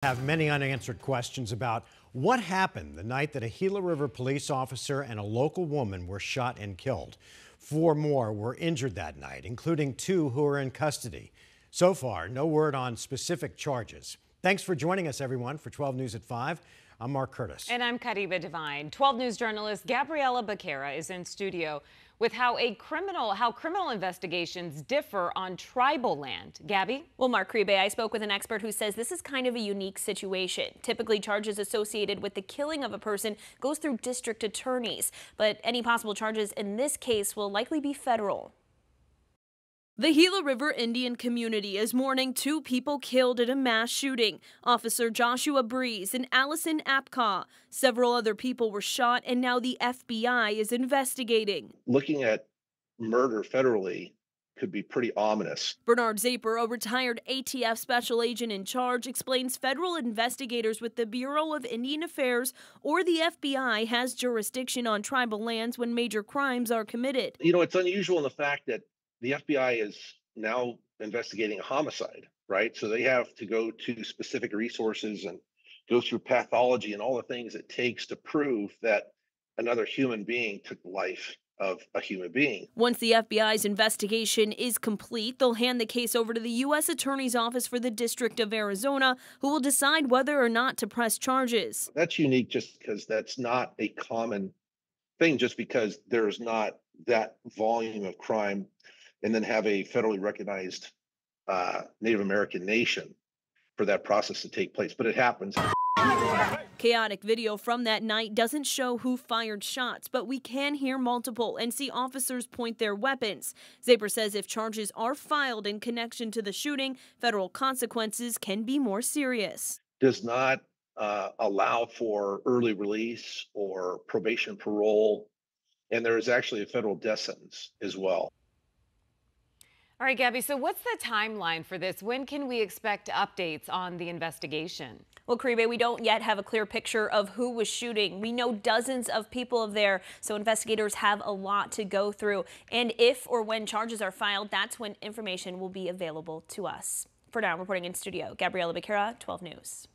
Have many unanswered questions about what happened the night that a Gila River police officer and a local woman were shot and killed. 4 more were injured that night, including 2 who are in custody. So far, no word on specific charges. Thanks for joining us, everyone, for 12 News at 5. I'm Mark Curtis. And I'm Kariba Devine. 12 News journalist Gabriela Becerra is in studio with how criminal investigations differ on tribal land. Gabby? Well, Mark Kribe, I spoke with an expert who says this is kind of a unique situation. Typically, charges associated with the killing of a person goes through district attorneys, but any possible charges in this case will likely be federal. The Gila River Indian community is mourning 2 people killed in a mass shooting. Officer Joshua Breeze and Allison Apcaw. Several other people were shot, and now the FBI is investigating. Looking at murder federally could be pretty ominous. Bernard Zaper, a retired ATF special agent in charge, explains federal investigators with the Bureau of Indian Affairs or the FBI has jurisdiction on tribal lands when major crimes are committed. You know, it's unusual in the fact that the FBI is now investigating a homicide, right? So they have to go to specific resources and go through pathology and all the things it takes to prove that another human being took the life of a human being. Once the FBI's investigation is complete, they'll hand the case over to the U.S. Attorney's Office for the District of Arizona, who will decide whether or not to press charges. That's unique just because that's not a common thing, just because there's not that volume of crime, and then have a federally recognized Native American nation for that process to take place. But it happens. Chaotic video from that night doesn't show who fired shots, but we can hear multiple and see officers point their weapons. Zaper says if charges are filed in connection to the shooting, federal consequences can be more serious. Does not allow for early release or probation parole, and there is actually a federal death sentence as well. All right, Gabby, so what's the timeline for this? When can we expect updates on the investigation? Well, Kribe, we don't yet have a clear picture of who was shooting. We know dozens of people there, so investigators have a lot to go through. And if or when charges are filed, that's when information will be available to us. For now, reporting in studio, Gabriela Becerra, 12 News.